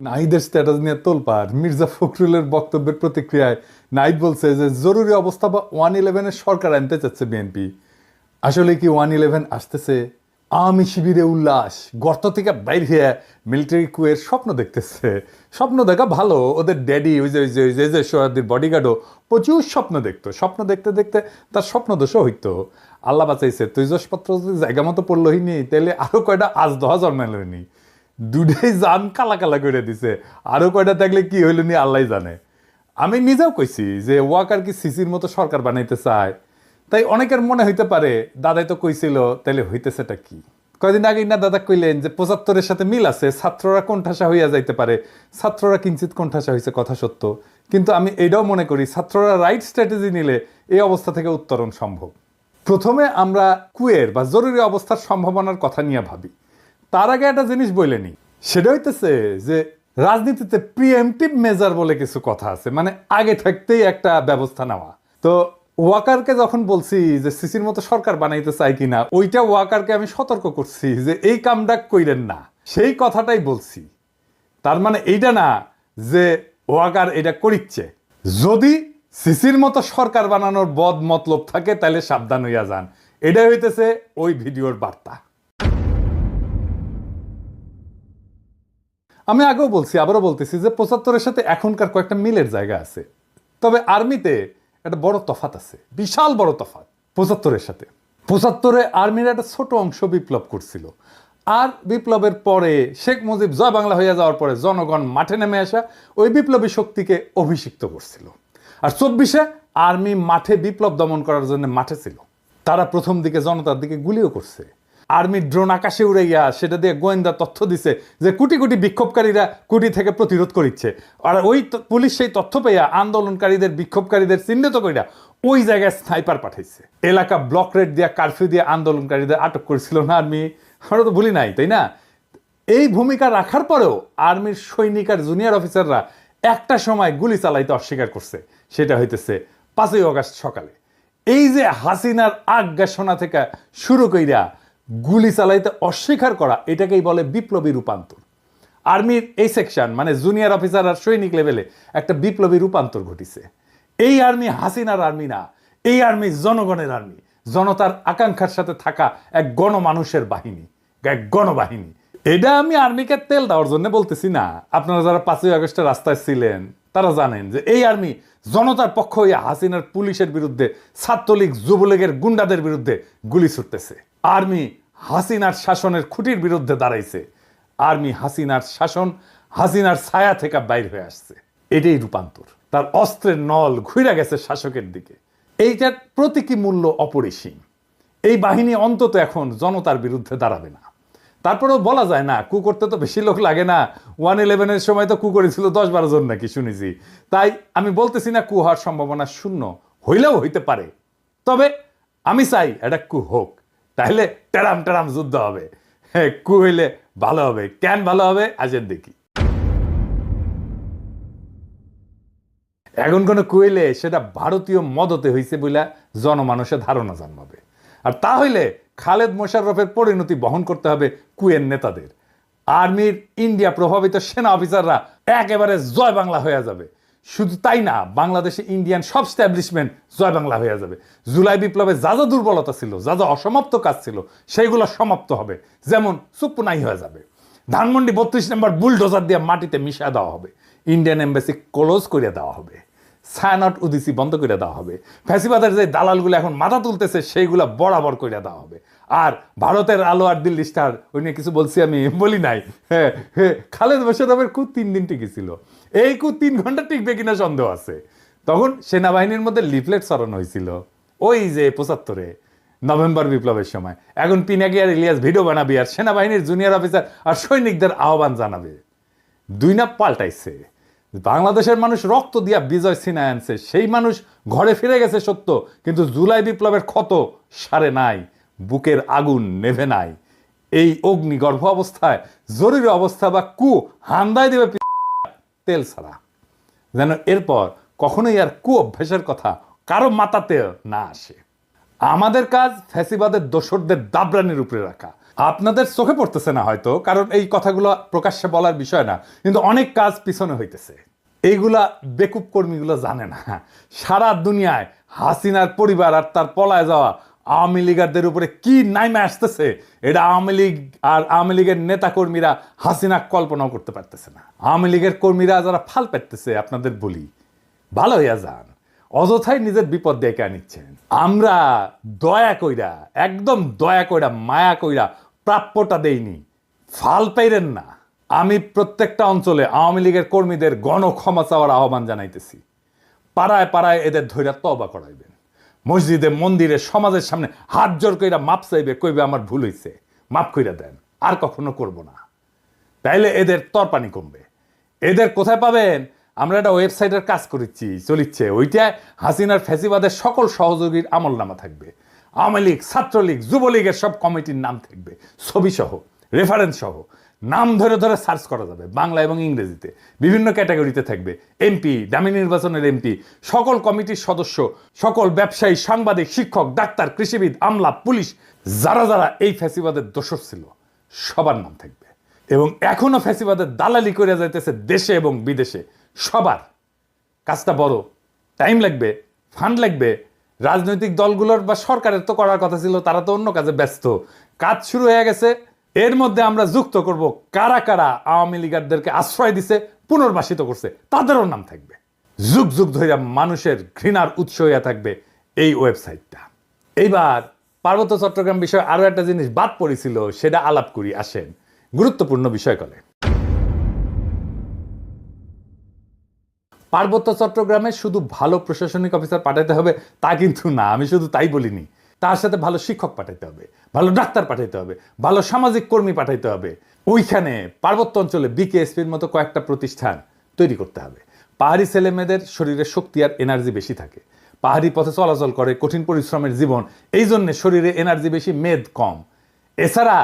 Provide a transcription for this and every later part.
নাহিদের স্ট্যাটাস নিয়ে তোলপাড়। মির্জা ফখরুলের বক্তব্যের প্রতিক্রিয়ায় নাহিদ বলছে যে জরুরি অবস্থা বা 111-এর সরকার আনতে চাচ্ছে বিএনপি। আসলে কি 111 আসতেছে? আওয়ামী শিবিরে উল্লাস, গর্ত থেকে বাইর হয়ে মিলিটারি কুয়ের স্বপ্ন দেখতেছে। স্বপ্ন দেখা ভালো, ওদের ড্যাডি ওই যে সোহার্দির বডিগার্ডও প্রচুর স্বপ্ন দেখতো। স্বপ্ন দেখতে দেখতে তার স্বপ্ন দোষও হইতো। আল্লাহ বাঁচাইছে, তৈজসপত্র যদি জায়গা মতো পড়লোই নি, তাহলে আরো কয়টা আজ দহা জন্মাইলনি। দুটাই জান কালা কালা করে দিছে। আরো কয়টা থাকলে কি হইল নি আল্লাহ জানে। আমি নিজেও কইছি যে ওয়াকার কি সিসির মতো সরকার বানাইতে চায়। তাই অনেকের মনে হইতে পারে দাদাই তো কইছিল, তাইলে হইতেছেটা কি? কয়দিন আগেই না দাদা কইলেন যে 75-এর সাথে মিল আছে, ছাত্ররা কোণঠাসা হইয়া যাইতে পারে। ছাত্ররা কিঞ্চিত কোণঠাসা হয়েছে, কথা সত্য। কিন্তু আমি এটাও মনে করি ছাত্ররা রাইট স্ট্র্যাটেজি নিলে এই অবস্থা থেকে উত্তরণ সম্ভব। প্রথমে আমরা কুয়ের বা জরুরি অবস্থার সম্ভাবনার কথা নিয়ে ভাবি। তার আগে একটা জিনিস বলে নি, সেটা হইতেছে যে রাজনীতিতে প্রিএমটিভ মেজার বলে কিছু কথা আছে, মানে আগে থাকতেই একটা ব্যবস্থা নেওয়া। তো ওয়াকারকে যখন বলছি যে সিসির মতো সরকার বানাইতে চাই কিনা, ওইটা ওয়াকারকে আমি সতর্ক করছি যে এই কামটা কইরেন না, সেই কথাটাই বলছি। তার মানে এইটা না যে ওয়াকার এটা করিচ্ছে। যদি সিসির মতো সরকার বানানোর বদ মতলব থাকে তাহলে সাবধান হইয়া যান। এটাই হইতেছে ওই ভিডিওর বার্তা। আমি আগেও বলছি, আবারও বলতেছি যে 75-এর সাথে এখনকার কয়েকটা মিলের জায়গা আছে। তবে আর্মিতে একটা বড় তফাত আছে, বিশাল বড় তফাত 75-এর সাথে। 75-এ আর্মির একটা ছোট অংশ বিপ্লব করছিল। আর বিপ্লবের পরে শেখ মুজিব জয় বাংলা হইয়া যাওয়ার পরে জনগণ মাঠে নেমে আসা ওই বিপ্লবী শক্তিকে অভিষিক্ত করছিল। আর 24-এ আর্মি মাঠে বিপ্লব দমন করার জন্য মাঠে ছিল। তারা প্রথম দিকে জনতার দিকে গুলিও করছে। আর্মির ড্রোন আকাশে উড়াইয়া সেটা দিয়ে গোয়েন্দা তথ্য দিছে যে কোটি কোটি বিক্ষোভকারীরা কুটি থেকে প্রতিরোধ করিচ্ছে। আর ওই পুলিশ সেই তথ্য পেয়ে আন্দোলনকারীদের বিক্ষোভকারীদের চিহ্নিত কইরা ওই জায়গায় স্নাইপার পাঠাইছে। এলাকা ব্লক রেড দিয়া কারফিউ দিয়ে আন্দোলনকারীদের আটক করেছিল না আর্মি? আমরা তো ভুলি নাই, তাই না? এই ভূমিকা রাখার পরেও আর্মির সৈনিক আর জুনিয়র অফিসাররা একটা সময় গুলি চালাইতে অস্বীকার করছে। সেটা হইতেছে 5ই অগাস্ট সকালে। এই যে হাসিনার আজ্ঞাসনা থেকে শুরু কইরা গুলি চালাইতে অস্বীকার করা, এটাকেই বলে বিপ্লবী রূপান্তর। আর্মির এই সেকশন মানে জুনিয়র অফিসার আর সৈনিক লেভেলে একটা বিপ্লবী রূপান্তর ঘটিছে। এই আর্মি হাসিনার আর্মি না, এই আর্মি জনগণের আর্মি, জনতার আকাঙ্ক্ষার সাথে থাকা এক গণমানুষের বাহিনী, এক গণবাহিনী। এটা আমি আর্মিকে তেল দেওয়ার জন্য বলতেছি না। আপনারা যারা 5ই আগস্টের রাস্তায় ছিলেন তারা জানেন যে এই আর্মি জনতার পক্ষ হইয়া হাসিনার পুলিশের বিরুদ্ধে, ছাত্রলীগ যুবলীগের গুন্ডাদের বিরুদ্ধে গুলি ছুটতেছে। আর্মি হাসিনার শাসনের খুঁটির বিরুদ্ধে দাঁড়াইছে। আর্মি হাসিনার শাসন, হাসিনার ছায়া থেকে বাইর হয়ে আসছে। এটাই রূপান্তর। তার অস্ত্রের নল ঘুরে গেছে শাসকের দিকে। এইটার প্রতীকী মূল্য অপরিসীম। এই বাহিনী অন্তত এখন জনতার বিরুদ্ধে দাঁড়াবে না। তারপরেও বলা যায় না, কু করতে তো বেশি লোক লাগে না। 111-এর সময় তো কু করেছিল 10-12 জন নাকি শুনেছি। তাই আমি বলতেছি না কু হওয়ার সম্ভাবনা শূন্য, হইলেও হইতে পারে। তবে আমি চাই এটা কু হোক, তাহলে টেরাম টেরাম যুদ্ধ হবে। হ্যাঁ, কু হইলে ভালো হবে। কেন ভালো হবে আজের দেখি। এখন কোনো কু হইলে সেটা ভারতীয় মদতে হইছে বলে জনমানুষের ধারণা জন্মাবে। আর তা হইলে খালেদ মোশাররফের পরিণতি বহন করতে হবে কুয়ের নেতাদের। আর্মির ইন্ডিয়া প্রভাবিত সেনা অফিসাররা একেবারে জয় বাংলা হয়ে যাবে। শুধু তাই না, বাংলাদেশে ইন্ডিয়ান সব স্ট্যাবলিশমেন্ট জয় বাংলা হয়ে যাবে। জুলাই বিপ্লবে যা যা দুর্বলতা ছিল, যা যা অসমাপ্ত কাজ ছিল, সেইগুলো সমাপ্ত হবে। যেমন চুপ্পুনাই হয়ে যাবে। ধানমন্ডি 32 নম্বর বুলডোজার দিয়ে মাটিতে মিশিয়ে দেওয়া হবে। ইন্ডিয়ান এম্বাসি ক্লোজ করে দেওয়া হবে। ছায়ানট উদিসি বন্ধ করে দেওয়া হবে। ফ্যাসিবাদের যে দালালগুলো এখন মাথা তুলতেছে সেইগুলো বরাবর করে দেওয়া হবে। আর ভারতের আলো আর দিল্লি স্টার, ওই নিয়ে কিছু বলছি আমি? বলি নাই। হ্যাঁ হ্যাঁ, খালেদ মোশাররফের কু 3 দিন টিকেছিল। এই কু 3 ঘন্টা টিকবে কিনা সন্দেহ আছে। তখন সেনাবাহিনীর মধ্যে লিফলেট ছড়ানো হয়েছিল, ওই যে 75-এ নভেম্বর বিপ্লবের সময়। এখন পিনাকি আর ইলিয়াস ভিডিও বানাবি আর সেনাবাহিনীর জুনিয়র অফিসার আর সৈনিকদের আহ্বান জানাবে। দুই না পাল্টাইছে। বাংলাদেশের মানুষ রক্ত দিয়া বিজয় ছিনায় আনছে, সেই মানুষ ঘরে ফিরে গেছে সত্য, কিন্তু জুলাই বিপ্লবের ক্ষত সারে নাই, বুকের আগুন নেভে নাই। এই অগ্নিগর্ভ অবস্থায় জরুরি অবস্থা বা কু হান্দায় দেবে তেল ছাড়া, যেন এরপর কখনোই আর কু অভ্যাসের কথা কারো মাথাতে না আসে। আমাদের কাজ ফ্যাসিবাদের দোসরদের দাবরানির উপরে রাখা, আপনাদের চোখে পড়তেছে না হয়তো, কারণ এই কথাগুলো প্রকাশ্যে বলার বিষয় না, কিন্তু অনেক কাজ পিছনে হইতেছে। এইগুলা বেকুব কর্মীগুলো জানে না। সারা দুনিয়ায় হাসিনার পরিবার আর তার পলায় যাওয়া আওয়ামী লীগারদের উপরে কি নাইমে আসতেছে, এটা আওয়ামী লীগ আর আওয়ামী লীগের নেতা কর্মীরা হাসিনা কল্পনাও করতে পারতেছে না। আওয়ামী লীগের কর্মীরা যারা ফাল পেতেছে, আপনাদের বলি ভালো হইয়া যান, অযথাই নিজের বিপদ ডেকে আনিচ্ছেন। আমরা দয়া কইরা, একদম দয়া কইরা, মায়া কইরা প্রাপ্যটা দেইনি, ফাল পাইরেন না। আমি প্রত্যেকটা অঞ্চলে আওয়ামী লীগের কর্মীদের গণ ক্ষমা চাওয়ার আহ্বান জানাইতেছি। পাড়ায় পাড়ায় এদের ধৈর্য তওবা করাইবেন, মসজিদে মন্দিরে সমাজের সামনে হাত জোর কইরা মাপ চাইবে, কইবে আমার ভুল হইছে, মাপ কইরা দেন, আর কখনো করব না। তাইলে এদের তরপানি কমবে। এদের কোথায় পাবেন? আমরা একটা ওয়েবসাইটের কাজ করেছি, চলিচ্ছে, ওইটায় হাসিনার ফ্যাসিবাদের সকল সহযোগীর আমলনামা থাকবে। আওয়ামী লীগ, ছাত্রলীগ, যুবলীগের সব কমিটির নাম থাকবে, ছবি সহ, রেফারেন্স সহ, নাম ধরে ধরে সার্চ করা যাবে, বাংলা এবং ইংরেজিতে বিভিন্ন ক্যাটাগরিতে থাকবে। এমপি, দামি নির্বাচনের এমপি, সকল কমিটির সদস্য, সকল ব্যবসায়ী, সাংবাদিক, শিক্ষক, ডাক্তার, কৃষিবিদ, আমলা, পুলিশ, যারা যারা এই ফ্যাসিবাদের দোষর ছিল সবার নাম থাকবে। এবং এখনো ফ্যাসিবাদের দালালি করে যাইতেছে দেশে এবং বিদেশে, সবার। কাজটা বড়, টাইম লাগবে, ফান্ড লাগবে। রাজনৈতিক দলগুলোর বা সরকারের তো করার কথা ছিল, তারা তো অন্য কাজে ব্যস্ত। কাজ শুরু হয়ে গেছে। এর মধ্যে আমরা যুক্ত করব কারা কারা আওয়ামী লীগারদেরকে আশ্রয় দিছে, পুনর্বাসিত করছে, তাদেরও নাম থাকবে। যুগ যুগ ধরে মানুষের ঘৃণার উৎস হইয়া থাকবে এই ওয়েবসাইটটা। এইবার পার্বত্য চট্টগ্রাম বিষয়ে আরো একটা জিনিস বাদ পড়েছিল, সেটা আলাপ করি, আসেন। গুরুত্বপূর্ণ বিষয় কলে পার্বত্য চট্টগ্রামে শুধু ভালো প্রশাসনিক অফিসার পাঠাইতে হবে তা কিন্তু না, আমি শুধু তাই বলিনি। তার সাথে ভালো শিক্ষক পাঠাইতে হবে, ভালো ডাক্তার পাঠাইতে হবে, ভালো সামাজিক কর্মী পাঠাইতে হবে। ওইখানে পার্বত্য অঞ্চলে বিকেএসপির মতো কয়েকটা প্রতিষ্ঠান তৈরি করতে হবে। পাহাড়ি ছেলে মেয়েদের শরীরে শক্তি আর এনার্জি বেশি থাকে, পাহাড়ি পথে চলাচল করে, কঠিন পরিশ্রমের জীবন, এই জন্যে শরীরে এনার্জি বেশি, মেদ কম। এছাড়া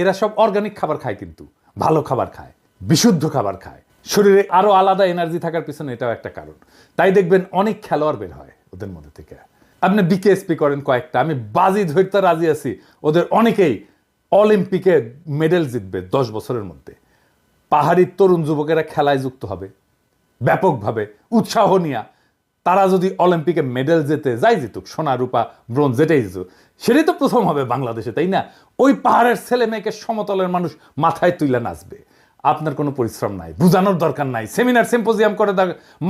এরা সব অর্গানিক খাবার খায়, কিন্তু ভালো খাবার খায়, বিশুদ্ধ খাবার খায়, শরীরে আরো আলাদা এনার্জি থাকার পিছনে এটাও একটা কারণ। তাই দেখবেন অনেক খেলোয়াড় বের হয় ওদের মধ্যে থেকে। আপনি বিকেএসপি করেন কয়েকটা, আমি বাজি ধরতে রাজি আছি, ওদের অনেকেই অলিম্পিকে মেডেল জিতবে 10 বছরের মধ্যে। পাহাড়ি তরুণ যুবকেরা খেলায় যুক্ত হবে ব্যাপকভাবে, উৎসাহ নিয়ে। তারা যদি অলিম্পিকে মেডেল জেতে, যাই জিতুক, সোনা রূপা ব্রোঞ্জ যেটাই জিতুক, সেটাই তো প্রথম হবে বাংলাদেশে, তাই না? ওই পাহাড়ের ছেলে মেয়েকে সমতলের মানুষ মাথায় তুইলা নাচবে। আপনার কোনো পরিশ্রম নাই, বুঝানোর দরকার নাই, সেমিনার সিম্পোজিয়াম করে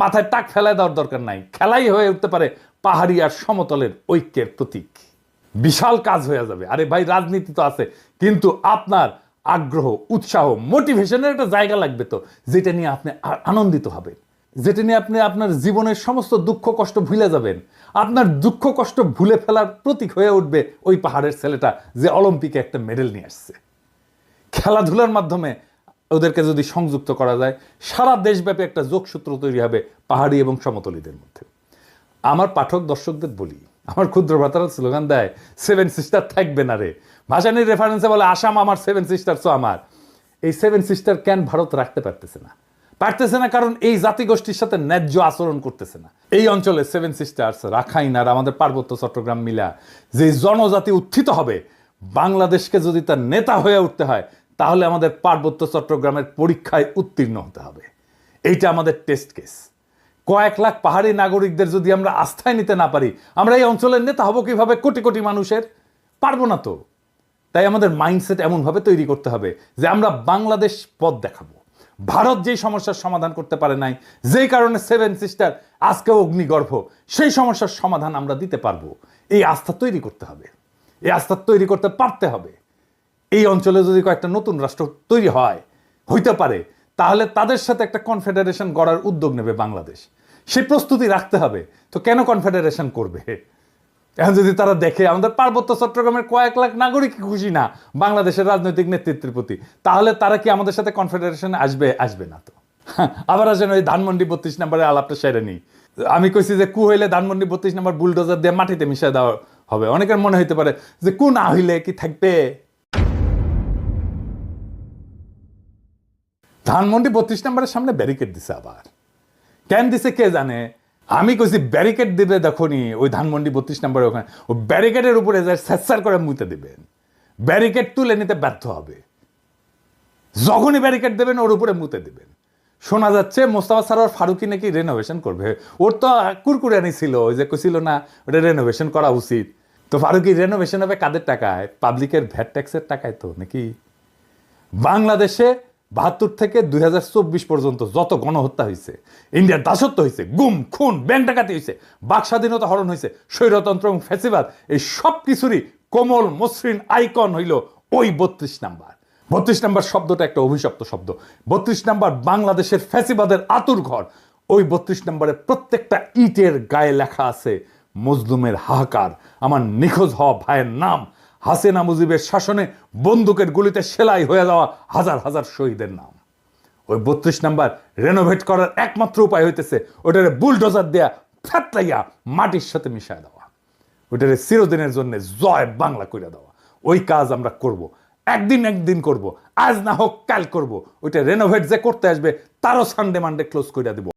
মাথায় টাক ফেলায় দেওয়ার দরকার নাই। খেলাই হয়ে উঠতে পারে পাহাড়ি আর সমতলের ঐক্যের প্রতীক। বিশাল কাজ হয়ে যাবে। আরে ভাই, রাজনীতি তো আছে, কিন্তু আপনার আগ্রহ, উৎসাহ, মোটিভেশনের একটা জায়গা লাগবে তো, যেটা নিয়ে আপনি আনন্দিত হবেন, যেটা নিয়ে আপনি আপনার জীবনের সমস্ত দুঃখ কষ্ট ভুলে যাবেন। আপনার দুঃখ কষ্ট ভুলে ফেলার প্রতীক হয়ে উঠবে ওই পাহাড়ের ছেলেটা যে অলিম্পিকে একটা মেডেল নিয়ে আসছে। খেলাধুলার মাধ্যমে ওদেরকে যদি সংযুক্ত করা যায়, সারা দেশব্যাপী একটা যোগসূত্র তৈরি হবে পাহাড়ি এবং সমতলীদের মধ্যে। আমার পাঠক দর্শকদের বলি, আমার ক্ষুদ্র ভ্রাতারা স্লোগান দেয়, 7 সিস্টার থাকবে না রে। ভাসানির রেফারেন্সে বলে আসাম আমার, 7 সিস্টারসও আমার। এই 7 সিস্টার কেন ভারত রাখতে পারতেছে না? পারতেছে না কারণ এই জাতিগোষ্ঠীর সাথে ন্যায্য আচরণ করতেছে না। এই অঞ্চলে 7 সিস্টার্স, রাখাইন আর আমাদের পার্বত্য চট্টগ্রাম মিলা যে জনজাতি উত্থিত হবে, বাংলাদেশকে যদি তার নেতা হয়ে উঠতে হয়, তাহলে আমাদের পার্বত্য চট্টগ্রামের পরীক্ষায় উত্তীর্ণ হতে হবে। এইটা আমাদের টেস্ট কেস। কয়েক লাখ পাহাড়ি নাগরিকদের যদি আমরা আস্থায় নিতে না পারি, আমরা এই অঞ্চলের নেতা হব কিভাবে? কোটি কোটি মানুষের পারবো না তো। তাই আমাদের মাইন্ডসেট এমনভাবে তৈরি করতে হবে যে আমরা বাংলাদেশ পথ দেখাবো। ভারত যেই সমস্যার সমাধান করতে পারে নাই, যেই কারণে 7 সিস্টার আজকেও অগ্নিগর্ভ, সেই সমস্যার সমাধান আমরা দিতে পারবো। এই আস্থা তৈরি করতে হবে, এই আস্থা তৈরি করতে পারতে হবে। এই অঞ্চলে যদি কয়েকটা নতুন রাষ্ট্র তৈরি হইতে পারে, তাহলে তাদের সাথে একটা কনফেডারেশন গড়ার উদ্যোগ নেবে বাংলাদেশ। সেই প্রস্তুতি রাখতে হবে। তো কেন কনফেডারেশন করবে? এখন যদি তারা দেখে আমাদের পার্বত্য চট্টগ্রামের কয়েক লাখ নাগরিক খুশি না বাংলাদেশের রাজনৈতিক নেতৃত্বের প্রতি, তাহলে তারা কি আমাদের সাথে কনফেডারেশন আসবে? আসবে না তো। আবার আসেন ওই ধানমন্ডি 32 নম্বরের আলাপটা সেরে নিই। আমি কইছি যে কু হইলে ধানমন্ডি 32 নম্বর বুলডোজার দিয়ে মাটিতে মিশিয়ে দেওয়া হবে। অনেকের মনে হইতে পারে যে কু না হইলে কি থাকবে? ধানমন্ডি 32 নম্বরের সামনে ব্যারিকেড দিছে। আবার কেন দিছে কে জানে? আমি কইছি ব্যারিকেড দিবে, দেখনি ওই ধানমন্ডি 32 নম্বরে ওখানে ও ব্যারিকেডের উপরে যায় স্যাঁচার করে মুইতে দিবেন। ব্যারিকেড তুলে নিতে ব্যর্থ হবে। যখনই ব্যারিকেড দেবেন ওর উপরে মুতে দেবেন। শোনা যাচ্ছে মোস্তফা সরোয়ার ফারুকী নাকি রেনোভেশন করবে। ওর তো কুরকুরানি ছিল, ওই যে কইছিল না ওটা রেনোভেশন করা উচিত। তো ফারুকী রেনোভেশন হবে কাদের টাকায়? পাবলিকের ভ্যাট ট্যাক্সের টাকায় তো নাকি? বাংলাদেশে 72 থেকে 2024 পর্যন্ত যত গণহত্যা হয়েছে, ইন্ডিয়ার দাসত্ব হয়েছে, গুম খুন ব্যাংক ডাকাতি হয়েছে, বাক স্বাধীনতা হরণ হয়েছে, স্বৈরতন্ত্র এবং ফ্যাসিবাদ, এই সব কিছুরই কোমল মসৃণ আইকন হইল ওই 32 নাম্বার। 32 নাম্বার শব্দটা একটা অভিশপ্ত শব্দ। 32 নাম্বার বাংলাদেশের ফ্যাসিবাদের আতুর ঘর। ওই 32 নম্বরে প্রত্যেকটা ইটের গায়ে লেখা আছে মজলুমের হাহাকার, আমার নিখোঁজ হওয়া ভাইয়ের নাম, হাসিনা মুজিবের শাসনে বন্দুকের গুলিতে সেলাই হয়ে যাওয়া হাজার হাজার শহীদের নাম। ওই 32 নাম্বার রেনোভেট করার একমাত্র উপায় হইতেছে ওটারে বুলডোজার দেয়া ফ্যাতলাইয়া মাটির সাথে মিশায় দেওয়া, ওটারে চিরদিনের জন্য জয় বাংলা কইরা দেওয়া। ওই কাজ আমরা করব, একদিন করব, আজ না হোক কাল করব। ওইটা রেনোভেট যে করতে আসবে তারও সানডে মানডে ক্লোজ কইরা দিব।